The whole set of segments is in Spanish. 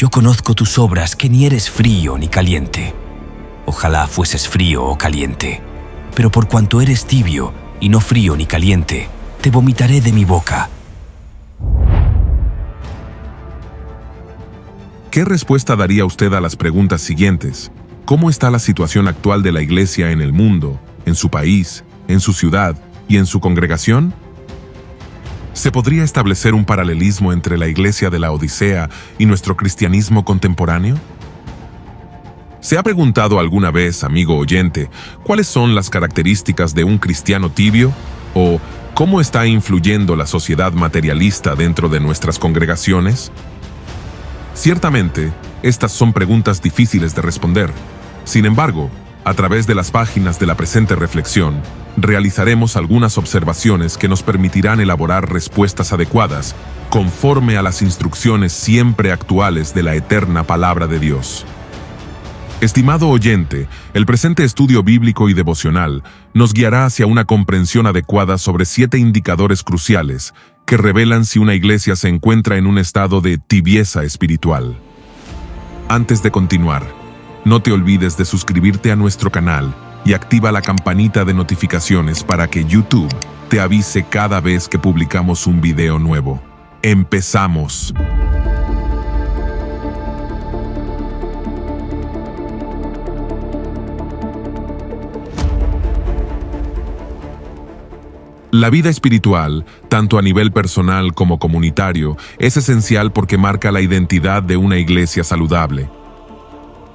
Yo conozco tus obras, que ni eres frío ni caliente. Ojalá fueses frío o caliente, pero por cuanto eres tibio y no frío ni caliente, te vomitaré de mi boca. ¿Qué respuesta daría usted a las preguntas siguientes? ¿Cómo está la situación actual de la Iglesia en el mundo, en su país, en su ciudad y en su congregación? ¿Se podría establecer un paralelismo entre la Iglesia de la Odisea y nuestro cristianismo contemporáneo? ¿Se ha preguntado alguna vez, amigo oyente, cuáles son las características de un cristiano tibio? ¿O cómo está influyendo la sociedad materialista dentro de nuestras congregaciones? Ciertamente, estas son preguntas difíciles de responder. Sin embargo, a través de las páginas de la presente reflexión, realizaremos algunas observaciones que nos permitirán elaborar respuestas adecuadas conforme a las instrucciones siempre actuales de la eterna palabra de Dios. Estimado oyente, el presente estudio bíblico y devocional nos guiará hacia una comprensión adecuada sobre 7 indicadores cruciales que revelan si una iglesia se encuentra en un estado de tibieza espiritual. Antes de continuar, no te olvides de suscribirte a nuestro canal y activa la campanita de notificaciones para que YouTube te avise cada vez que publicamos un video nuevo. ¡Empezamos! La vida espiritual, tanto a nivel personal como comunitario, es esencial porque marca la identidad de una iglesia saludable.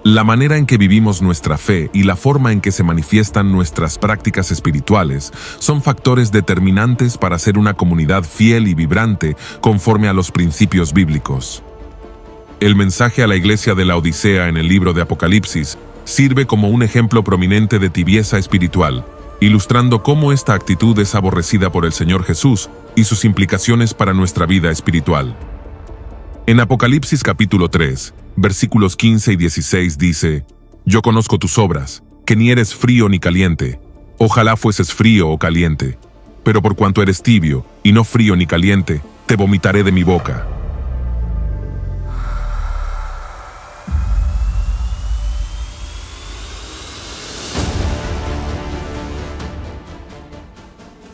La manera en que vivimos nuestra fe y la forma en que se manifiestan nuestras prácticas espirituales son factores determinantes para ser una comunidad fiel y vibrante conforme a los principios bíblicos. El mensaje a la iglesia de la Odisea en el libro de Apocalipsis sirve como un ejemplo prominente de tibieza espiritual, ilustrando cómo esta actitud es aborrecida por el Señor Jesús y sus implicaciones para nuestra vida espiritual. En Apocalipsis capítulo 3, versículos 15 y 16 dice: Yo conozco tus obras, que ni eres frío ni caliente. Ojalá fueses frío o caliente. Pero por cuanto eres tibio y no frío ni caliente, te vomitaré de mi boca.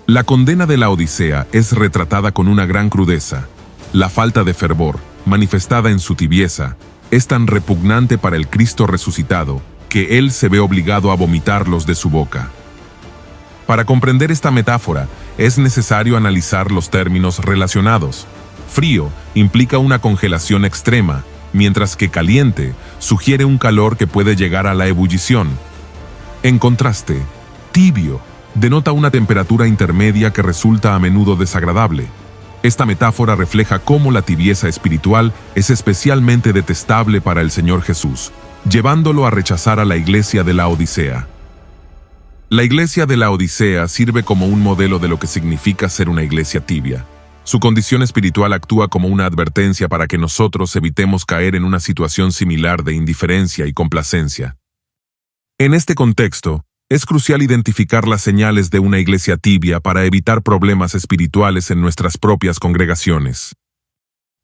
La condena de la Odisea es retratada con una gran crudeza. La falta de fervor, manifestada en su tibieza, es tan repugnante para el Cristo resucitado que Él se ve obligado a vomitarlos de su boca. Para comprender esta metáfora, es necesario analizar los términos relacionados. Frío implica una congelación extrema, mientras que caliente sugiere un calor que puede llegar a la ebullición. En contraste, tibio denota una temperatura intermedia que resulta a menudo desagradable. Esta metáfora refleja cómo la tibieza espiritual es especialmente detestable para el Señor Jesús, llevándolo a rechazar a la iglesia de la Odisea. La iglesia de la Odisea sirve como un modelo de lo que significa ser una iglesia tibia. Su condición espiritual actúa como una advertencia para que nosotros evitemos caer en una situación similar de indiferencia y complacencia. En este contexto, es crucial identificar las señales de una iglesia tibia para evitar problemas espirituales en nuestras propias congregaciones.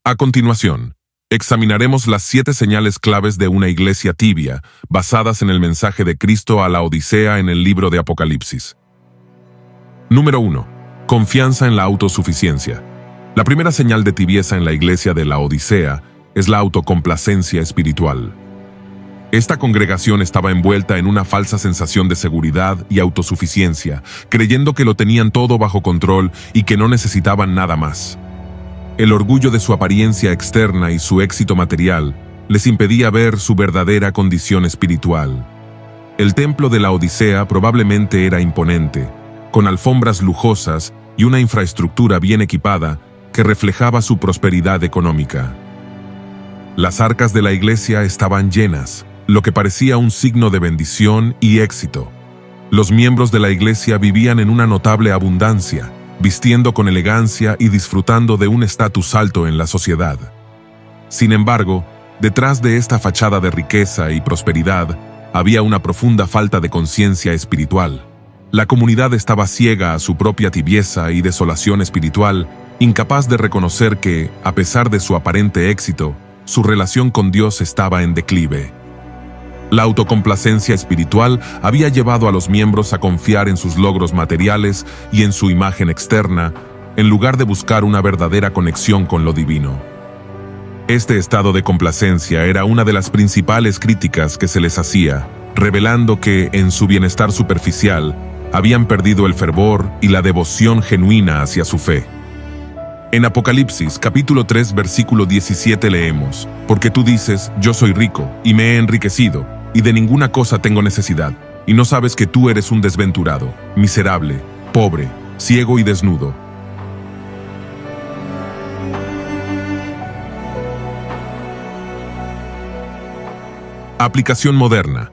A continuación, examinaremos las 7 señales claves de una iglesia tibia, basadas en el mensaje de Cristo a la Odisea en el libro de Apocalipsis. Número 1. Confianza en la autosuficiencia. La primera señal de tibieza en la iglesia de la Odisea es la autocomplacencia espiritual. Esta congregación estaba envuelta en una falsa sensación de seguridad y autosuficiencia, creyendo que lo tenían todo bajo control y que no necesitaban nada más. El orgullo de su apariencia externa y su éxito material les impedía ver su verdadera condición espiritual. El templo de la Odisea probablemente era imponente, con alfombras lujosas y una infraestructura bien equipada que reflejaba su prosperidad económica. Las arcas de la iglesia estaban llenas, lo que parecía un signo de bendición y éxito. Los miembros de la iglesia vivían en una notable abundancia, vistiendo con elegancia y disfrutando de un estatus alto en la sociedad. Sin embargo, detrás de esta fachada de riqueza y prosperidad, había una profunda falta de conciencia espiritual. La comunidad estaba ciega a su propia tibieza y desolación espiritual, incapaz de reconocer que, a pesar de su aparente éxito, su relación con Dios estaba en declive. La autocomplacencia espiritual había llevado a los miembros a confiar en sus logros materiales y en su imagen externa, en lugar de buscar una verdadera conexión con lo divino. Este estado de complacencia era una de las principales críticas que se les hacía, revelando que, en su bienestar superficial, habían perdido el fervor y la devoción genuina hacia su fe. En Apocalipsis, capítulo 3, versículo 17 leemos: «Porque tú dices, yo soy rico, y me he enriquecido, y de ninguna cosa tengo necesidad, y no sabes que tú eres un desventurado, miserable, pobre, ciego y desnudo». Aplicación moderna.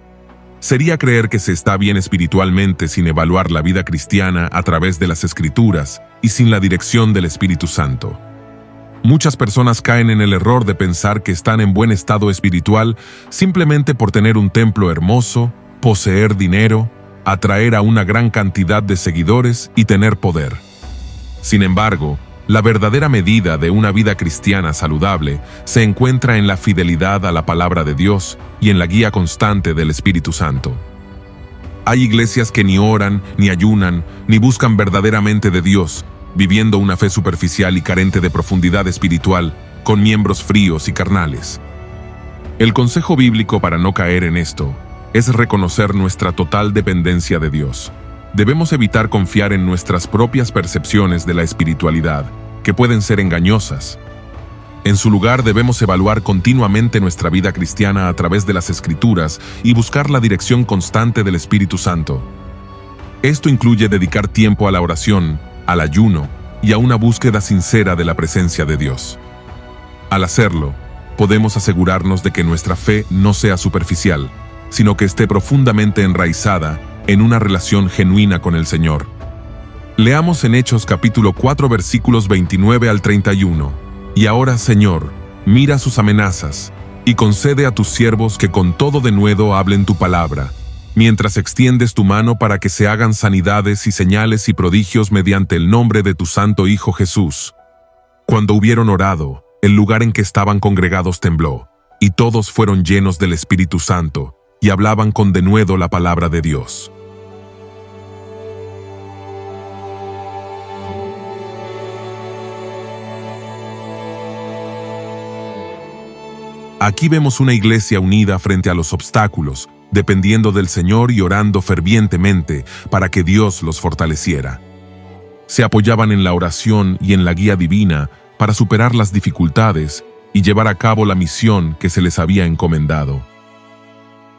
Sería creer que se está bien espiritualmente sin evaluar la vida cristiana a través de las Escrituras y sin la dirección del Espíritu Santo. Muchas personas caen en el error de pensar que están en buen estado espiritual simplemente por tener un templo hermoso, poseer dinero, atraer a una gran cantidad de seguidores y tener poder. Sin embargo, la verdadera medida de una vida cristiana saludable se encuentra en la fidelidad a la palabra de Dios y en la guía constante del Espíritu Santo. Hay iglesias que ni oran, ni ayunan, ni buscan verdaderamente de Dios, viviendo una fe superficial y carente de profundidad espiritual, con miembros fríos y carnales. El consejo bíblico para no caer en esto es reconocer nuestra total dependencia de Dios. Debemos evitar confiar en nuestras propias percepciones de la espiritualidad, que pueden ser engañosas. En su lugar, debemos evaluar continuamente nuestra vida cristiana a través de las Escrituras y buscar la dirección constante del Espíritu Santo. Esto incluye dedicar tiempo a la oración, al ayuno y a una búsqueda sincera de la presencia de Dios. Al hacerlo, podemos asegurarnos de que nuestra fe no sea superficial, sino que esté profundamente enraizada en una relación genuina con el Señor. Leamos en Hechos capítulo 4 versículos 29 al 31. «Y ahora, Señor, mira sus amenazas, y concede a tus siervos que con todo denuedo hablen tu palabra, mientras extiendes tu mano para que se hagan sanidades y señales y prodigios mediante el nombre de tu santo Hijo Jesús». Cuando hubieron orado, el lugar en que estaban congregados tembló, y todos fueron llenos del Espíritu Santo, y hablaban con denuedo la palabra de Dios. Aquí vemos una iglesia unida frente a los obstáculos, dependiendo del Señor y orando fervientemente para que Dios los fortaleciera. Se apoyaban en la oración y en la guía divina para superar las dificultades y llevar a cabo la misión que se les había encomendado.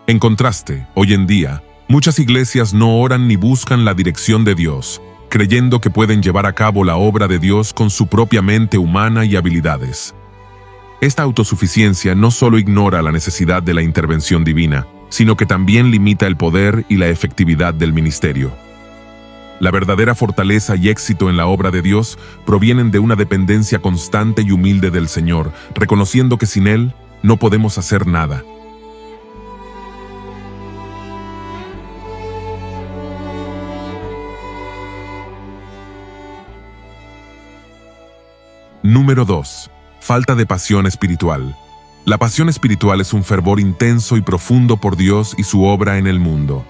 En contraste, hoy en día, muchas iglesias no oran ni buscan la dirección de Dios, creyendo que pueden llevar a cabo la obra de Dios con su propia mente humana y habilidades. Esta autosuficiencia no solo ignora la necesidad de la intervención divina, sino que también limita el poder y la efectividad del ministerio. La verdadera fortaleza y éxito en la obra de Dios provienen de una dependencia constante y humilde del Señor, reconociendo que sin Él no podemos hacer nada. Número 2. Falta de pasión espiritual. La pasión espiritual es un fervor intenso y profundo por Dios y su obra en el mundo.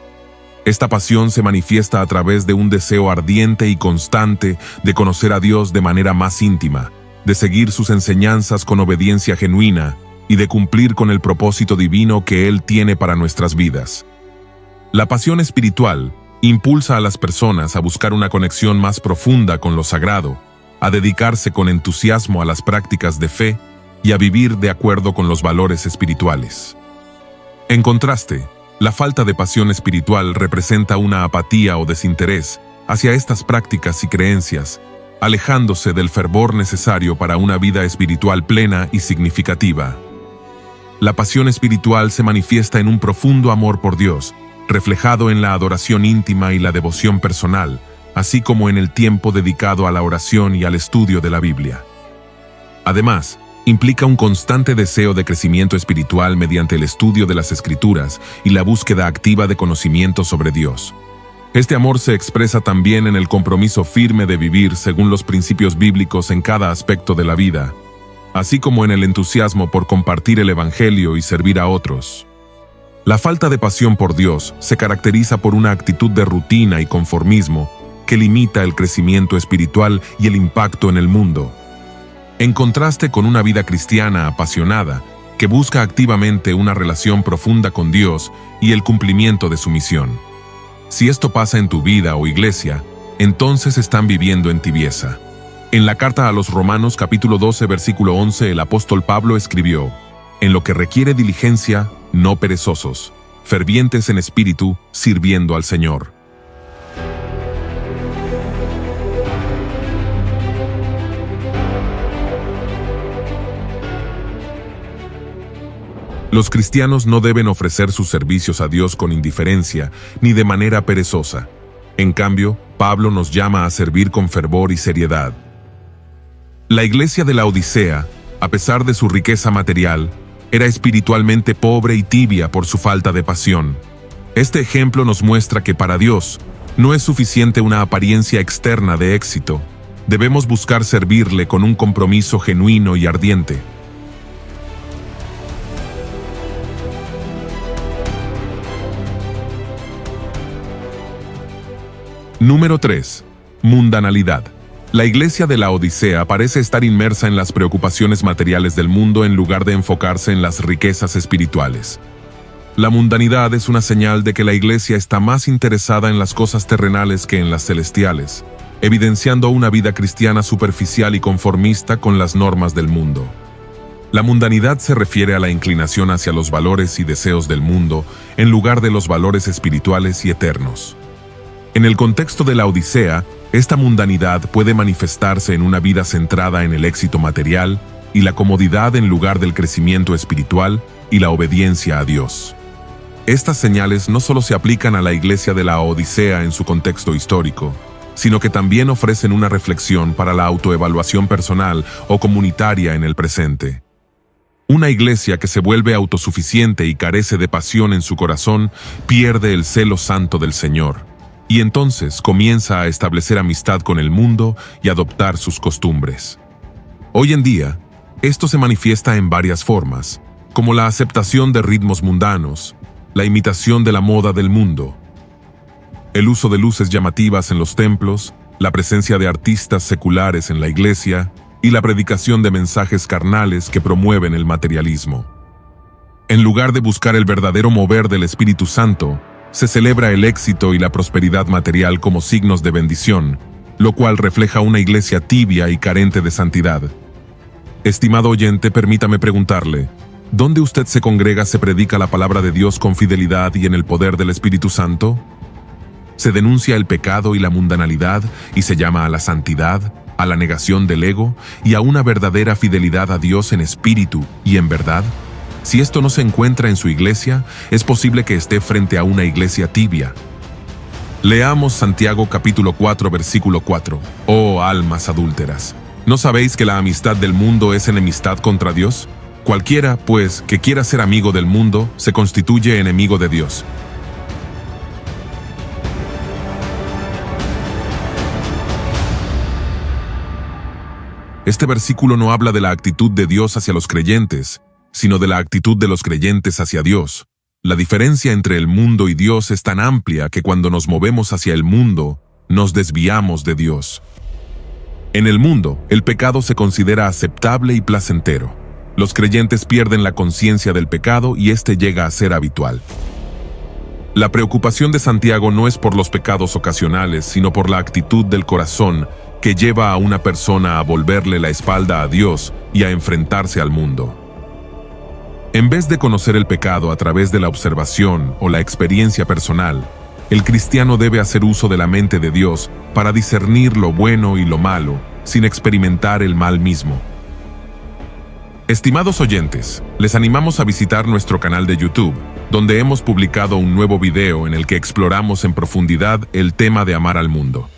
Esta pasión se manifiesta a través de un deseo ardiente y constante de conocer a Dios de manera más íntima, de seguir sus enseñanzas con obediencia genuina y de cumplir con el propósito divino que Él tiene para nuestras vidas. La pasión espiritual impulsa a las personas a buscar una conexión más profunda con lo sagrado, a dedicarse con entusiasmo a las prácticas de fe y a vivir de acuerdo con los valores espirituales. En contraste, la falta de pasión espiritual representa una apatía o desinterés hacia estas prácticas y creencias, alejándose del fervor necesario para una vida espiritual plena y significativa. La pasión espiritual se manifiesta en un profundo amor por Dios, reflejado en la adoración íntima y la devoción personal, así como en el tiempo dedicado a la oración y al estudio de la Biblia. Además, implica un constante deseo de crecimiento espiritual mediante el estudio de las Escrituras y la búsqueda activa de conocimiento sobre Dios. Este amor se expresa también en el compromiso firme de vivir según los principios bíblicos en cada aspecto de la vida, así como en el entusiasmo por compartir el Evangelio y servir a otros. La falta de pasión por Dios se caracteriza por una actitud de rutina y conformismo que limita el crecimiento espiritual y el impacto en el mundo, en contraste con una vida cristiana apasionada que busca activamente una relación profunda con Dios y el cumplimiento de su misión. Si esto pasa en tu vida o iglesia, entonces están viviendo en tibieza. En la carta a los Romanos capítulo 12 versículo 11 el apóstol Pablo escribió: en lo que requiere diligencia, no perezosos, fervientes en espíritu, sirviendo al Señor. Los cristianos no deben ofrecer sus servicios a Dios con indiferencia ni de manera perezosa. En cambio, Pablo nos llama a servir con fervor y seriedad. La iglesia de la Odisea, a pesar de su riqueza material, era espiritualmente pobre y tibia por su falta de pasión. Este ejemplo nos muestra que para Dios no es suficiente una apariencia externa de éxito. Debemos buscar servirle con un compromiso genuino y ardiente. Número 3. Mundanalidad. La iglesia de la Odisea parece estar inmersa en las preocupaciones materiales del mundo en lugar de enfocarse en las riquezas espirituales. La mundanidad es una señal de que la iglesia está más interesada en las cosas terrenales que en las celestiales, evidenciando una vida cristiana superficial y conformista con las normas del mundo. La mundanidad se refiere a la inclinación hacia los valores y deseos del mundo en lugar de los valores espirituales y eternos. En el contexto de la Odisea, esta mundanidad puede manifestarse en una vida centrada en el éxito material y la comodidad en lugar del crecimiento espiritual y la obediencia a Dios. Estas señales no solo se aplican a la iglesia de la Odisea en su contexto histórico, sino que también ofrecen una reflexión para la autoevaluación personal o comunitaria en el presente. Una iglesia que se vuelve autosuficiente y carece de pasión en su corazón pierde el celo santo del Señor, y entonces comienza a establecer amistad con el mundo y adoptar sus costumbres. Hoy en día, esto se manifiesta en varias formas, como la aceptación de ritmos mundanos, la imitación de la moda del mundo, el uso de luces llamativas en los templos, la presencia de artistas seculares en la iglesia y la predicación de mensajes carnales que promueven el materialismo. En lugar de buscar el verdadero mover del Espíritu Santo, se celebra el éxito y la prosperidad material como signos de bendición, lo cual refleja una iglesia tibia y carente de santidad. Estimado oyente, permítame preguntarle, ¿dónde usted se congrega se predica la palabra de Dios con fidelidad y en el poder del Espíritu Santo? ¿Se denuncia el pecado y la mundanalidad y se llama a la santidad, a la negación del ego y a una verdadera fidelidad a Dios en espíritu y en verdad? Si esto no se encuentra en su iglesia, es posible que esté frente a una iglesia tibia. Leamos Santiago capítulo 4 versículo 4. Oh almas adúlteras, ¿no sabéis que la amistad del mundo es enemistad contra Dios? Cualquiera, pues, que quiera ser amigo del mundo, se constituye enemigo de Dios. Este versículo no habla de la actitud de Dios hacia los creyentes, sino de la actitud de los creyentes hacia Dios. La diferencia entre el mundo y Dios es tan amplia que cuando nos movemos hacia el mundo, nos desviamos de Dios. En el mundo, el pecado se considera aceptable y placentero. Los creyentes pierden la conciencia del pecado y éste llega a ser habitual. La preocupación de Santiago no es por los pecados ocasionales, sino por la actitud del corazón que lleva a una persona a volverle la espalda a Dios y a enfrentarse al mundo. En vez de conocer el pecado a través de la observación o la experiencia personal, el cristiano debe hacer uso de la mente de Dios para discernir lo bueno y lo malo, sin experimentar el mal mismo. Estimados oyentes, les animamos a visitar nuestro canal de YouTube, donde hemos publicado un nuevo video en el que exploramos en profundidad el tema de amar al mundo.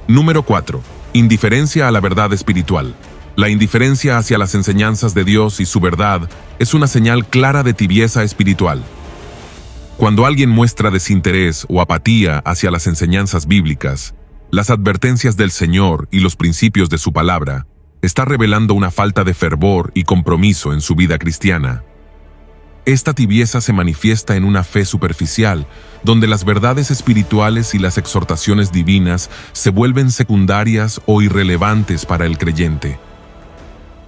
Número 4. Indiferencia a la verdad espiritual. La indiferencia hacia las enseñanzas de Dios y su verdad es una señal clara de tibieza espiritual. Cuando alguien muestra desinterés o apatía hacia las enseñanzas bíblicas, las advertencias del Señor y los principios de su palabra, está revelando una falta de fervor y compromiso en su vida cristiana. Esta tibieza se manifiesta en una fe superficial, donde las verdades espirituales y las exhortaciones divinas se vuelven secundarias o irrelevantes para el creyente.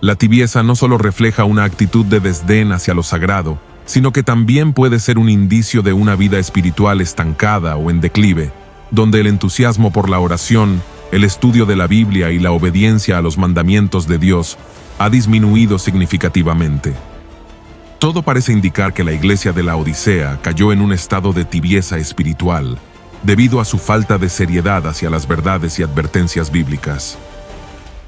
La tibieza no solo refleja una actitud de desdén hacia lo sagrado, sino que también puede ser un indicio de una vida espiritual estancada o en declive, donde el entusiasmo por la oración, el estudio de la Biblia y la obediencia a los mandamientos de Dios ha disminuido significativamente. Todo parece indicar que la iglesia de Laodicea cayó en un estado de tibieza espiritual, debido a su falta de seriedad hacia las verdades y advertencias bíblicas.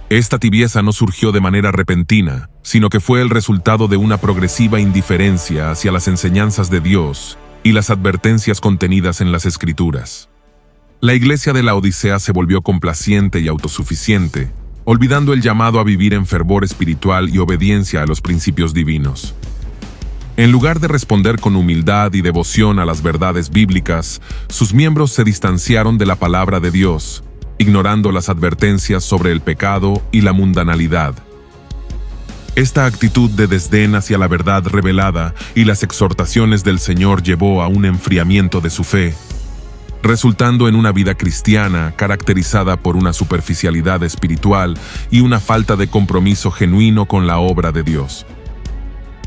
Esta tibieza no surgió de manera repentina, sino que fue el resultado de una progresiva indiferencia hacia las enseñanzas de Dios y las advertencias contenidas en las Escrituras. La iglesia de Laodicea se volvió complaciente y autosuficiente, olvidando el llamado a vivir en fervor espiritual y obediencia a los principios divinos. En lugar de responder con humildad y devoción a las verdades bíblicas, sus miembros se distanciaron de la palabra de Dios, ignorando las advertencias sobre el pecado y la mundanalidad. Esta actitud de desdén hacia la verdad revelada y las exhortaciones del Señor llevó a un enfriamiento de su fe, resultando en una vida cristiana caracterizada por una superficialidad espiritual y una falta de compromiso genuino con la obra de Dios.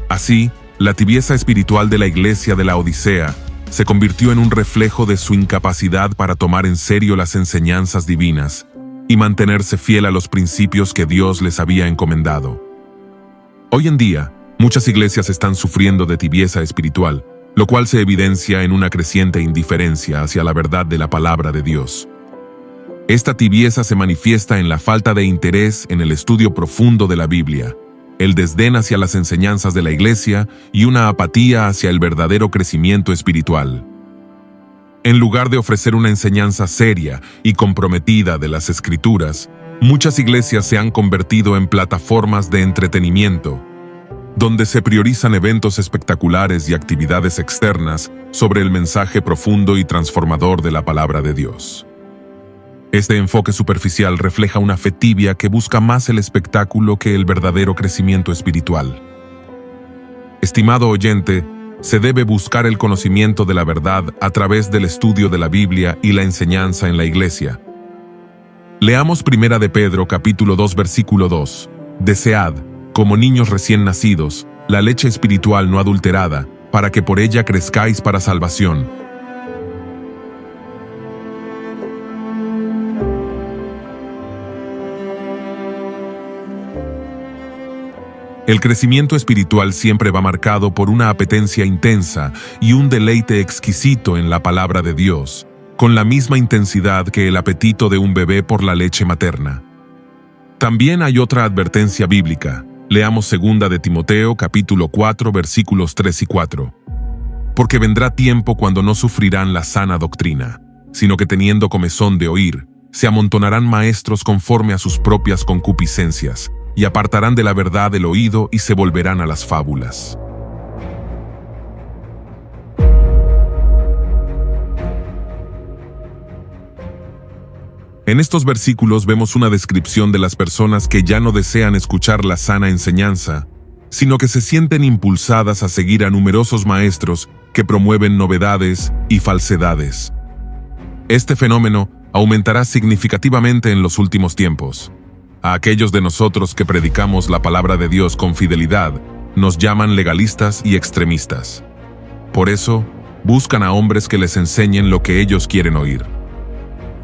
Así, la tibieza espiritual de la iglesia de Laodicea se convirtió en un reflejo de su incapacidad para tomar en serio las enseñanzas divinas y mantenerse fiel a los principios que Dios les había encomendado. Hoy en día, muchas iglesias están sufriendo de tibieza espiritual, lo cual se evidencia en una creciente indiferencia hacia la verdad de la palabra de Dios. Esta tibieza se manifiesta en la falta de interés en el estudio profundo de la Biblia, el desdén hacia las enseñanzas de la iglesia y una apatía hacia el verdadero crecimiento espiritual. En lugar de ofrecer una enseñanza seria y comprometida de las Escrituras, muchas iglesias se han convertido en plataformas de entretenimiento, donde se priorizan eventos espectaculares y actividades externas sobre el mensaje profundo y transformador de la palabra de Dios. Este enfoque superficial refleja una fe tibia que busca más el espectáculo que el verdadero crecimiento espiritual. Estimado oyente, se debe buscar el conocimiento de la verdad a través del estudio de la Biblia y la enseñanza en la iglesia. Leamos 1 de Pedro capítulo 2 versículo 2. Desead, como niños recién nacidos, la leche espiritual no adulterada, para que por ella crezcáis para salvación. El crecimiento espiritual siempre va marcado por una apetencia intensa y un deleite exquisito en la palabra de Dios, con la misma intensidad que el apetito de un bebé por la leche materna. También hay otra advertencia bíblica. Leamos 2 de Timoteo capítulo 4 versículos 3 y 4. Porque vendrá tiempo cuando no sufrirán la sana doctrina, sino que teniendo comezón de oír, se amontonarán maestros conforme a sus propias concupiscencias, y apartarán de la verdad el oído y se volverán a las fábulas. En estos versículos vemos una descripción de las personas que ya no desean escuchar la sana enseñanza, sino que se sienten impulsadas a seguir a numerosos maestros que promueven novedades y falsedades. Este fenómeno aumentará significativamente en los últimos tiempos. A aquellos de nosotros que predicamos la palabra de Dios con fidelidad, nos llaman legalistas y extremistas. Por eso, buscan a hombres que les enseñen lo que ellos quieren oír.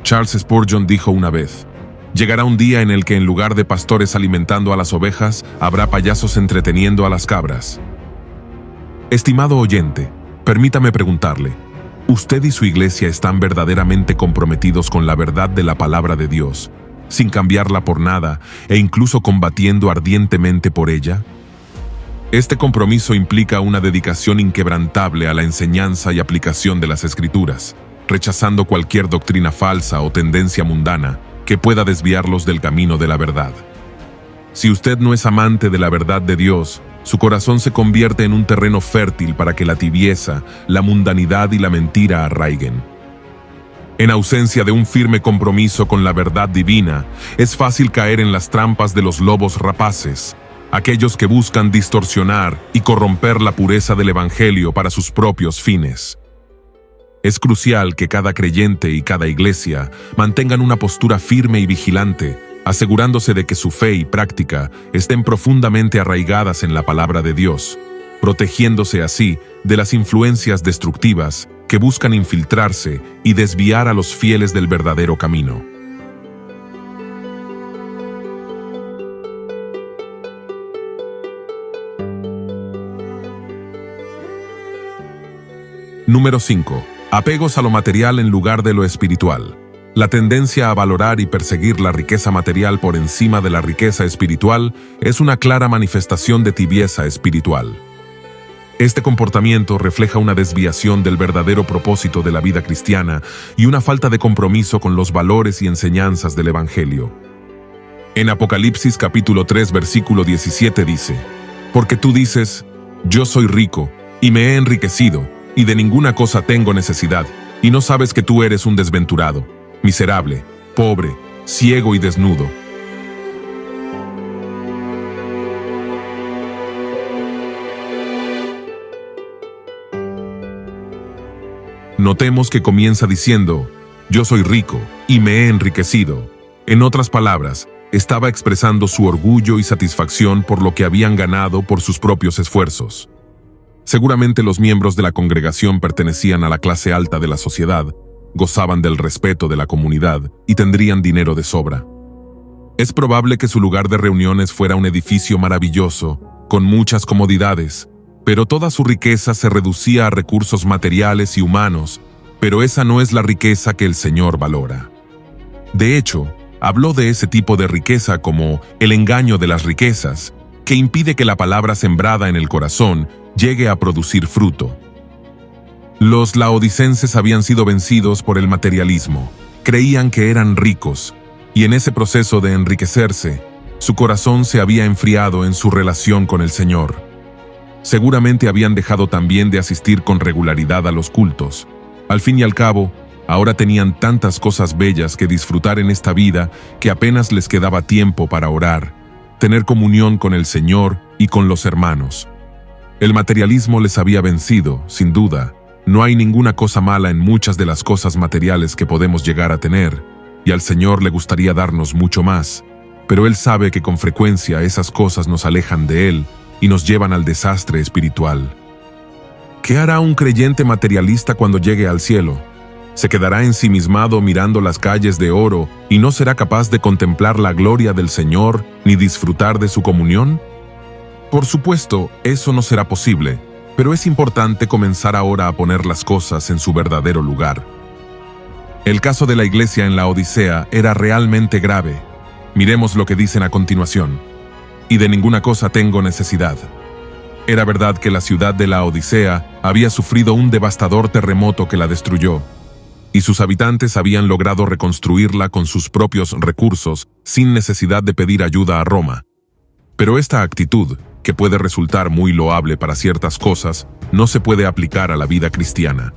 Charles Spurgeon dijo una vez: llegará un día en el que en lugar de pastores alimentando a las ovejas, habrá payasos entreteniendo a las cabras. Estimado oyente, permítame preguntarle, ¿usted y su iglesia están verdaderamente comprometidos con la verdad de la palabra de Dios, sin cambiarla por nada e incluso combatiendo ardientemente por ella? Este compromiso implica una dedicación inquebrantable a la enseñanza y aplicación de las Escrituras, rechazando cualquier doctrina falsa o tendencia mundana que pueda desviarlos del camino de la verdad. Si usted no es amante de la verdad de Dios, su corazón se convierte en un terreno fértil para que la tibieza, la mundanidad y la mentira arraiguen. En ausencia de un firme compromiso con la verdad divina, es fácil caer en las trampas de los lobos rapaces, aquellos que buscan distorsionar y corromper la pureza del Evangelio para sus propios fines. Es crucial que cada creyente y cada iglesia mantengan una postura firme y vigilante, asegurándose de que su fe y práctica estén profundamente arraigadas en la palabra de Dios, protegiéndose así de las influencias destructivas que buscan infiltrarse y desviar a los fieles del verdadero camino. Número 5. Apegos a lo material en lugar de lo espiritual. La tendencia a valorar y perseguir la riqueza material por encima de la riqueza espiritual es una clara manifestación de tibieza espiritual. Este comportamiento refleja una desviación del verdadero propósito de la vida cristiana y una falta de compromiso con los valores y enseñanzas del Evangelio. En Apocalipsis capítulo 3 versículo 17 dice: «Porque tú dices, yo soy rico, y me he enriquecido, y de ninguna cosa tengo necesidad, y no sabes que tú eres un desventurado, miserable, pobre, ciego y desnudo». Notemos que comienza diciendo, yo soy rico y me he enriquecido. En otras palabras, estaba expresando su orgullo y satisfacción por lo que habían ganado por sus propios esfuerzos. Seguramente los miembros de la congregación pertenecían a la clase alta de la sociedad, gozaban del respeto de la comunidad y tendrían dinero de sobra. Es probable que su lugar de reuniones fuera un edificio maravilloso, con muchas comodidades, pero toda su riqueza se reducía a recursos materiales y humanos, pero esa no es la riqueza que el Señor valora. De hecho, habló de ese tipo de riqueza como el engaño de las riquezas, que impide que la palabra sembrada en el corazón llegue a producir fruto. Los laodicenses habían sido vencidos por el materialismo, creían que eran ricos, y en ese proceso de enriquecerse, su corazón se había enfriado en su relación con el Señor. Seguramente habían dejado también de asistir con regularidad a los cultos. Al fin y al cabo, ahora tenían tantas cosas bellas que disfrutar en esta vida que apenas les quedaba tiempo para orar, tener comunión con el Señor y con los hermanos. El materialismo les había vencido, sin duda. No hay ninguna cosa mala en muchas de las cosas materiales que podemos llegar a tener, y al Señor le gustaría darnos mucho más, pero Él sabe que con frecuencia esas cosas nos alejan de Él y nos llevan al desastre espiritual. ¿Qué hará un creyente materialista cuando llegue al cielo? ¿Se quedará ensimismado mirando las calles de oro y no será capaz de contemplar la gloria del Señor ni disfrutar de su comunión? Por supuesto, eso no será posible, pero es importante comenzar ahora a poner las cosas en su verdadero lugar. El caso de la iglesia en la Odisea era realmente grave. Miremos lo que dicen a continuación. Y de ninguna cosa tengo necesidad. Era verdad que la ciudad de la Odisea había sufrido un devastador terremoto que la destruyó, y sus habitantes habían logrado reconstruirla con sus propios recursos sin necesidad de pedir ayuda a Roma. Pero esta actitud, que puede resultar muy loable para ciertas cosas, no se puede aplicar a la vida cristiana.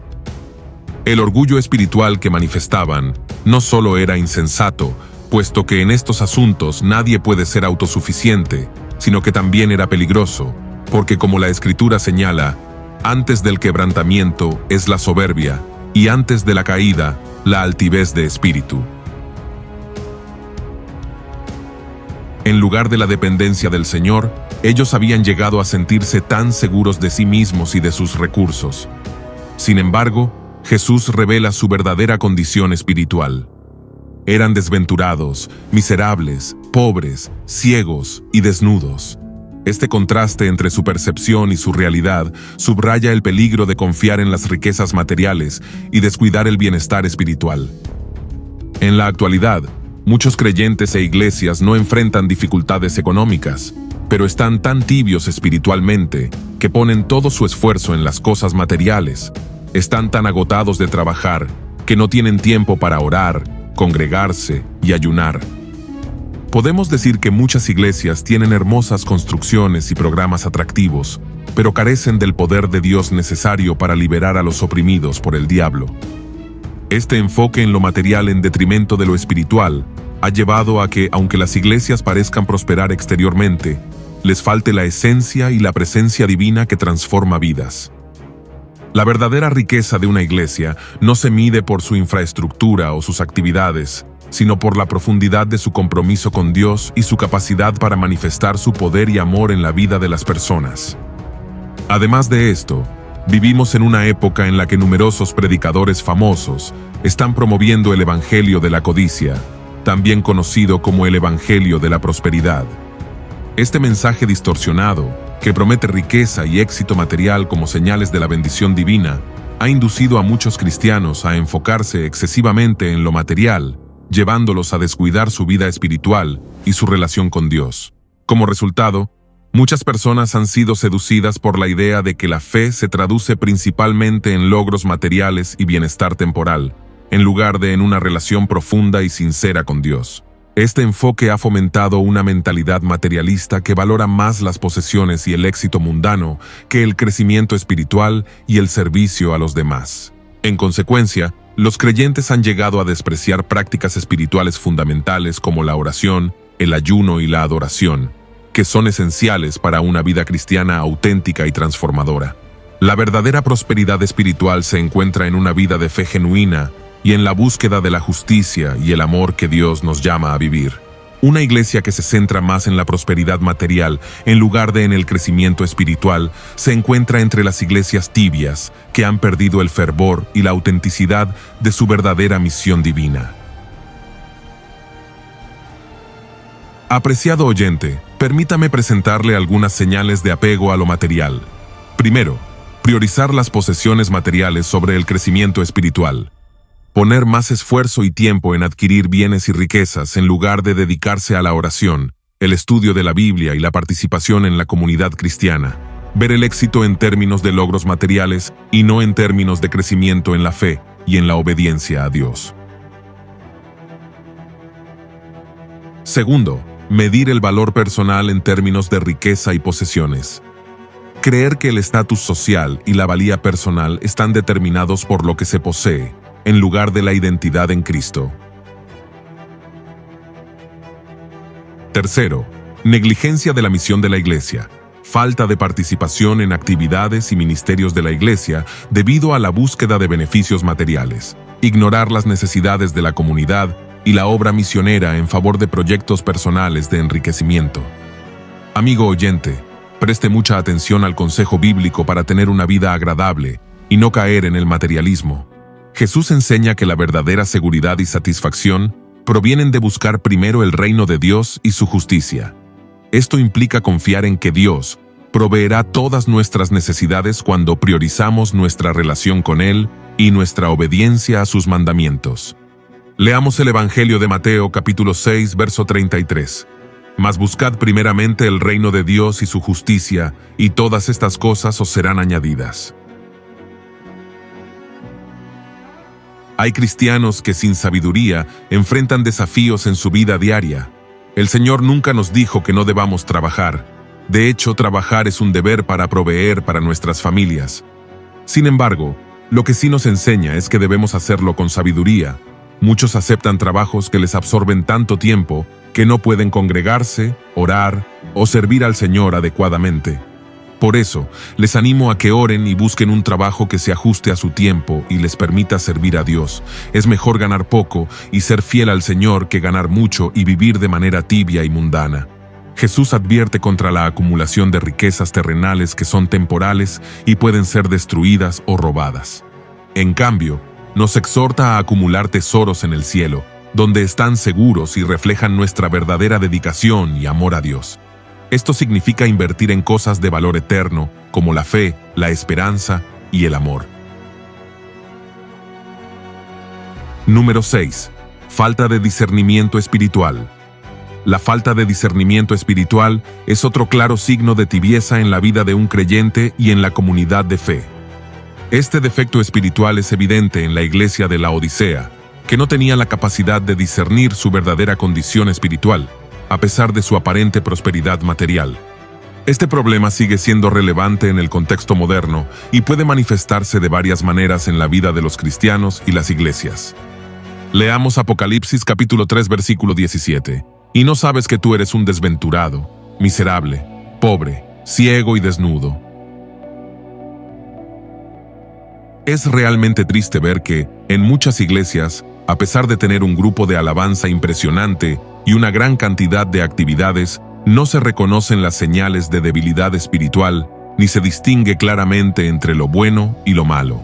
El orgullo espiritual que manifestaban no solo era insensato, puesto que en estos asuntos nadie puede ser autosuficiente, sino que también era peligroso, porque como la Escritura señala, antes del quebrantamiento es la soberbia, y antes de la caída, la altivez de espíritu. En lugar de la dependencia del Señor, ellos habían llegado a sentirse tan seguros de sí mismos y de sus recursos. Sin embargo, Jesús revela su verdadera condición espiritual. Eran desventurados, miserables, pobres, ciegos y desnudos. Este contraste entre su percepción y su realidad subraya el peligro de confiar en las riquezas materiales y descuidar el bienestar espiritual. En la actualidad, muchos creyentes e iglesias no enfrentan dificultades económicas, pero están tan tibios espiritualmente que ponen todo su esfuerzo en las cosas materiales. Están tan agotados de trabajar que no tienen tiempo para orar, congregarse y ayunar. Podemos decir que muchas iglesias tienen hermosas construcciones y programas atractivos, pero carecen del poder de Dios necesario para liberar a los oprimidos por el diablo. Este enfoque en lo material en detrimento de lo espiritual ha llevado a que, aunque las iglesias parezcan prosperar exteriormente, les falte la esencia y la presencia divina que transforma vidas. La verdadera riqueza de una iglesia no se mide por su infraestructura o sus actividades, sino por la profundidad de su compromiso con Dios y su capacidad para manifestar su poder y amor en la vida de las personas. Además de esto, vivimos en una época en la que numerosos predicadores famosos están promoviendo el evangelio de la codicia, también conocido como el evangelio de la prosperidad. Este mensaje distorsionado, que promete riqueza y éxito material como señales de la bendición divina, ha inducido a muchos cristianos a enfocarse excesivamente en lo material, llevándolos a descuidar su vida espiritual y su relación con Dios. Como resultado, muchas personas han sido seducidas por la idea de que la fe se traduce principalmente en logros materiales y bienestar temporal, en lugar de en una relación profunda y sincera con Dios. Este enfoque ha fomentado una mentalidad materialista que valora más las posesiones y el éxito mundano que el crecimiento espiritual y el servicio a los demás. En consecuencia, los creyentes han llegado a despreciar prácticas espirituales fundamentales como la oración, el ayuno y la adoración, que son esenciales para una vida cristiana auténtica y transformadora. La verdadera prosperidad espiritual se encuentra en una vida de fe genuina y en la búsqueda de la justicia y el amor que Dios nos llama a vivir. Una iglesia que se centra más en la prosperidad material en lugar de en el crecimiento espiritual se encuentra entre las iglesias tibias que han perdido el fervor y la autenticidad de su verdadera misión divina. Apreciado oyente, permítame presentarle algunas señales de apego a lo material. Primero, priorizar las posesiones materiales sobre el crecimiento espiritual. Poner más esfuerzo y tiempo en adquirir bienes y riquezas en lugar de dedicarse a la oración, el estudio de la Biblia y la participación en la comunidad cristiana. Ver el éxito en términos de logros materiales y no en términos de crecimiento en la fe y en la obediencia a Dios. Segundo, medir el valor personal en términos de riqueza y posesiones. Creer que el estatus social y la valía personal están determinados por lo que se posee, en lugar de la identidad en Cristo. Tercero, negligencia de la misión de la iglesia. Falta de participación en actividades y ministerios de la iglesia debido a la búsqueda de beneficios materiales. Ignorar las necesidades de la comunidad y la obra misionera en favor de proyectos personales de enriquecimiento. Amigo oyente, preste mucha atención al consejo bíblico para tener una vida agradable y no caer en el materialismo. Jesús enseña que la verdadera seguridad y satisfacción provienen de buscar primero el reino de Dios y su justicia. Esto implica confiar en que Dios proveerá todas nuestras necesidades cuando priorizamos nuestra relación con Él y nuestra obediencia a sus mandamientos. Leamos el Evangelio de Mateo capítulo 6, verso 33. Mas buscad primeramente el reino de Dios y su justicia, y todas estas cosas os serán añadidas. Hay cristianos que sin sabiduría enfrentan desafíos en su vida diaria. El Señor nunca nos dijo que no debamos trabajar. De hecho, trabajar es un deber para proveer para nuestras familias. Sin embargo, lo que sí nos enseña es que debemos hacerlo con sabiduría. Muchos aceptan trabajos que les absorben tanto tiempo que no pueden congregarse, orar o servir al Señor adecuadamente. Por eso, les animo a que oren y busquen un trabajo que se ajuste a su tiempo y les permita servir a Dios. Es mejor ganar poco y ser fiel al Señor que ganar mucho y vivir de manera tibia y mundana. Jesús advierte contra la acumulación de riquezas terrenales que son temporales y pueden ser destruidas o robadas. En cambio, nos exhorta a acumular tesoros en el cielo, donde están seguros y reflejan nuestra verdadera dedicación y amor a Dios. Esto significa invertir en cosas de valor eterno, como la fe, la esperanza y el amor. Número 6. Falta de discernimiento espiritual. La falta de discernimiento espiritual es otro claro signo de tibieza en la vida de un creyente y en la comunidad de fe. Este defecto espiritual es evidente en la iglesia de Laodicea, que no tenía la capacidad de discernir su verdadera condición espiritual. a pesar de su aparente prosperidad material. Este problema sigue siendo relevante en el contexto moderno y puede manifestarse de varias maneras en la vida de los cristianos y las iglesias. Leamos Apocalipsis capítulo 3 versículo 17. Y no sabes que tú eres un desventurado, miserable, pobre, ciego y desnudo. Es realmente triste ver que, en muchas iglesias, a pesar de tener un grupo de alabanza impresionante y una gran cantidad de actividades, no se reconocen las señales de debilidad espiritual, ni se distingue claramente entre lo bueno y lo malo.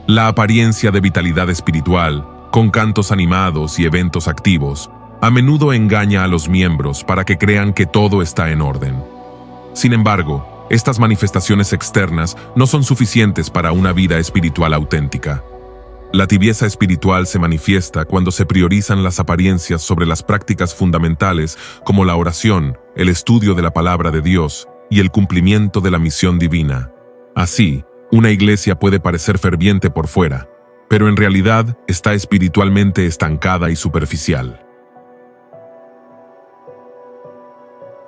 La apariencia de vitalidad espiritual, con cantos animados y eventos activos, a menudo engaña a los miembros para que crean que todo está en orden. Sin embargo, estas manifestaciones externas no son suficientes para una vida espiritual auténtica. La tibieza espiritual se manifiesta cuando se priorizan las apariencias sobre las prácticas fundamentales como la oración, el estudio de la palabra de Dios y el cumplimiento de la misión divina. Así, una iglesia puede parecer ferviente por fuera, pero en realidad está espiritualmente estancada y superficial.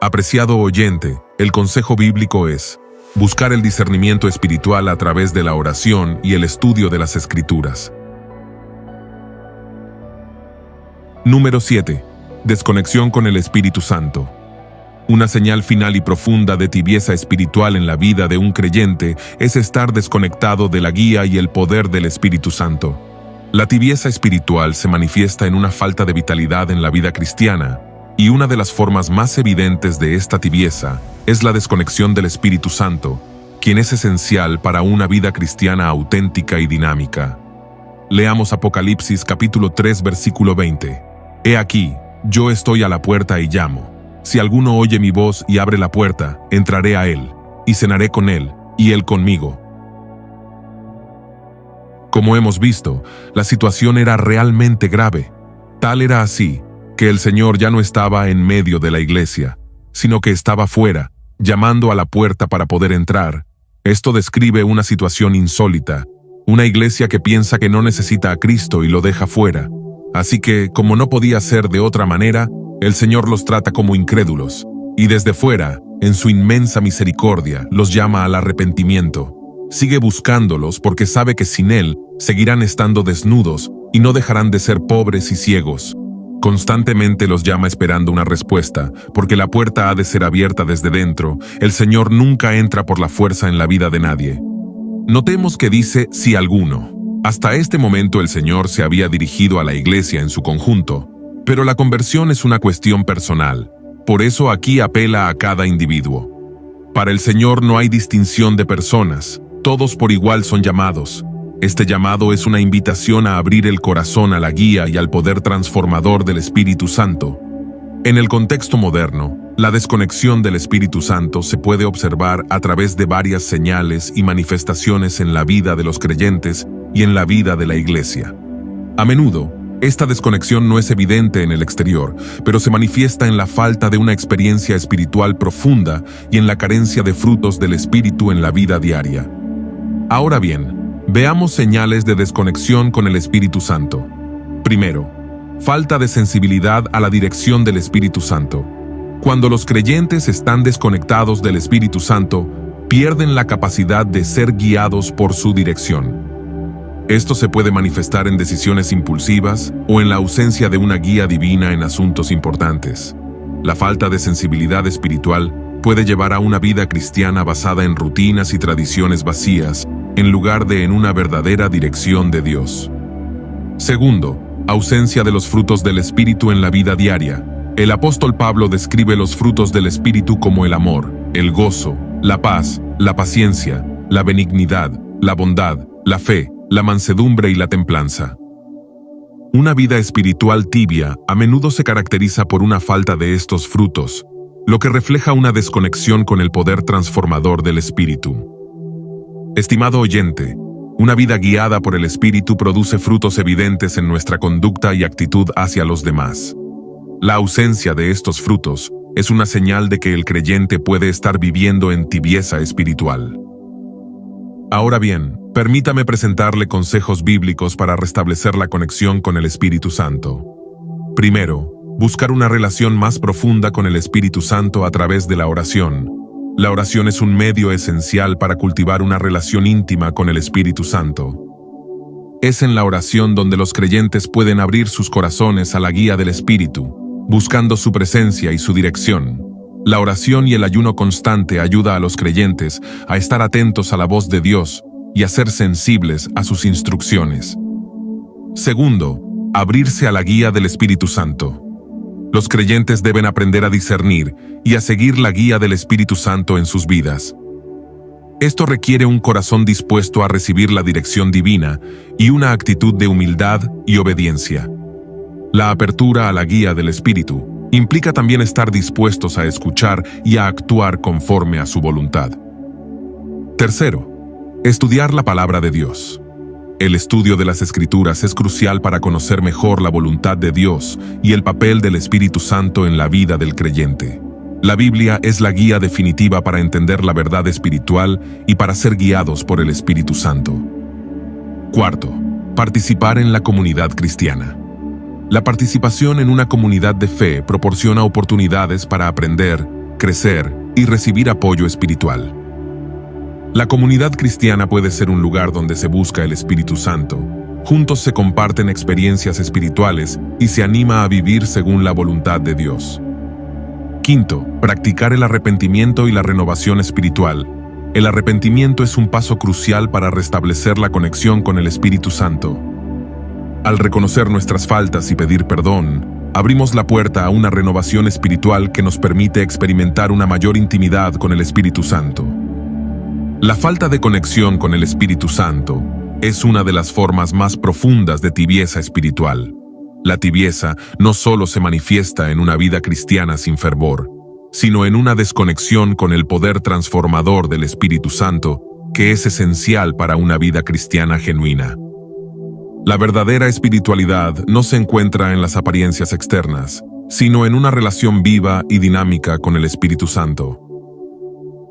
Apreciado oyente, el consejo bíblico es buscar el discernimiento espiritual a través de la oración y el estudio de las Escrituras. Número 7. Desconexión con el Espíritu Santo. Una señal final y profunda de tibieza espiritual en la vida de un creyente es estar desconectado de la guía y el poder del Espíritu Santo. La tibieza espiritual se manifiesta en una falta de vitalidad en la vida cristiana, y una de las formas más evidentes de esta tibieza es la desconexión del Espíritu Santo, quien es esencial para una vida cristiana auténtica y dinámica. Leamos Apocalipsis capítulo 3 versículo 20. He aquí, yo estoy a la puerta y llamo. Si alguno oye mi voz y abre la puerta, entraré a él, y cenaré con él, y él conmigo. Como hemos visto, la situación era realmente grave. Tal era así, que el Señor ya no estaba en medio de la iglesia, sino que estaba fuera, llamando a la puerta para poder entrar. Esto describe una situación insólita, una iglesia que piensa que no necesita a Cristo y lo deja fuera. Así que, como no podía ser de otra manera, el Señor los trata como incrédulos, y desde fuera, en su inmensa misericordia, los llama al arrepentimiento. Sigue buscándolos porque sabe que sin Él seguirán estando desnudos y no dejarán de ser pobres y ciegos. Constantemente los llama esperando una respuesta, porque la puerta ha de ser abierta desde dentro. El Señor nunca entra por la fuerza en la vida de nadie. Notemos que dice «si alguno». Hasta este momento el Señor se había dirigido a la iglesia en su conjunto, pero la conversión es una cuestión personal. Por eso aquí apela a cada individuo. Para el Señor no hay distinción de personas, todos por igual son llamados. Este llamado es una invitación a abrir el corazón a la guía y al poder transformador del Espíritu Santo. En el contexto moderno, la desconexión del Espíritu Santo se puede observar a través de varias señales y manifestaciones en la vida de los creyentes y en la vida de la iglesia. A menudo, esta desconexión no es evidente en el exterior, pero se manifiesta en la falta de una experiencia espiritual profunda y en la carencia de frutos del Espíritu en la vida diaria. Ahora bien, veamos señales de desconexión con el Espíritu Santo. Primero, falta de sensibilidad a la dirección del Espíritu Santo. Cuando los creyentes están desconectados del Espíritu Santo, pierden la capacidad de ser guiados por su dirección. Esto se puede manifestar en decisiones impulsivas o en la ausencia de una guía divina en asuntos importantes. La falta de sensibilidad espiritual puede llevar a una vida cristiana basada en rutinas y tradiciones vacías, en lugar de en una verdadera dirección de Dios. Segundo, ausencia de los frutos del Espíritu en la vida diaria. El apóstol Pablo describe los frutos del Espíritu como el amor, el gozo, la paz, la paciencia, la benignidad, la bondad, la fe, la mansedumbre y la templanza. Una vida espiritual tibia a menudo se caracteriza por una falta de estos frutos, lo que refleja una desconexión con el poder transformador del Espíritu. Estimado oyente, una vida guiada por el Espíritu produce frutos evidentes en nuestra conducta y actitud hacia los demás. La ausencia de estos frutos es una señal de que el creyente puede estar viviendo en tibieza espiritual. Ahora bien, permítame presentarle consejos bíblicos para restablecer la conexión con el Espíritu Santo. Primero, Buscar una relación más profunda con el Espíritu Santo a través de la oración. La oración es un medio esencial para cultivar una relación íntima con el Espíritu Santo. Es en la oración donde los creyentes pueden abrir sus corazones a la guía del Espíritu, buscando su presencia y su dirección. La oración y el ayuno constante ayuda a los creyentes a estar atentos a la voz de Dios y a ser sensibles a sus instrucciones. Segundo, abrirse a la guía del Espíritu Santo. Los creyentes deben aprender a discernir y a seguir la guía del Espíritu Santo en sus vidas. Esto requiere un corazón dispuesto a recibir la dirección divina y una actitud de humildad y obediencia. La apertura a la guía del Espíritu implica también estar dispuestos a escuchar y a actuar conforme a su voluntad. Tercero, estudiar la palabra de Dios. El estudio de las Escrituras es crucial para conocer mejor la voluntad de Dios y el papel del Espíritu Santo en la vida del creyente. La Biblia es la guía definitiva para entender la verdad espiritual y para ser guiados por el Espíritu Santo. Cuarto, participar en la comunidad cristiana. La participación en una comunidad de fe proporciona oportunidades para aprender, crecer y recibir apoyo espiritual. La comunidad cristiana puede ser un lugar donde se busca el Espíritu Santo. Juntos se comparten experiencias espirituales y se anima a vivir según la voluntad de Dios. Quinto, practicar el arrepentimiento y la renovación espiritual. El arrepentimiento es un paso crucial para restablecer la conexión con el Espíritu Santo. Al reconocer nuestras faltas y pedir perdón, abrimos la puerta a una renovación espiritual que nos permite experimentar una mayor intimidad con el Espíritu Santo. La falta de conexión con el Espíritu Santo es una de las formas más profundas de tibieza espiritual. La tibieza no solo se manifiesta en una vida cristiana sin fervor, sino en una desconexión con el poder transformador del Espíritu Santo, que es esencial para una vida cristiana genuina. La verdadera espiritualidad no se encuentra en las apariencias externas, sino en una relación viva y dinámica con el Espíritu Santo.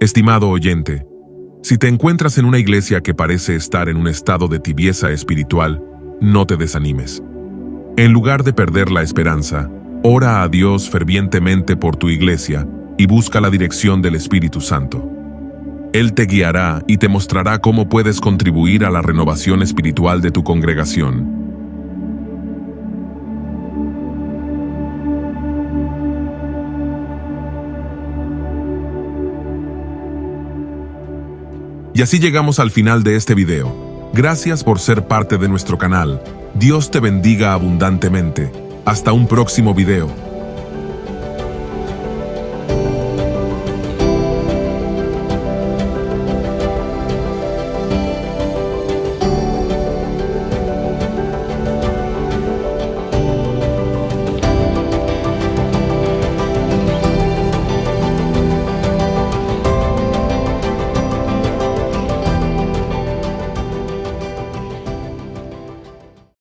Estimado oyente, si te encuentras en una iglesia que parece estar en un estado de tibieza espiritual, no te desanimes. En lugar de perder la esperanza, ora a Dios fervientemente por tu iglesia y busca la dirección del Espíritu Santo. Él te guiará y te mostrará cómo puedes contribuir a la renovación espiritual de tu congregación. Y así llegamos al final de este video. Gracias por ser parte de nuestro canal. Dios te bendiga abundantemente. Hasta un próximo video.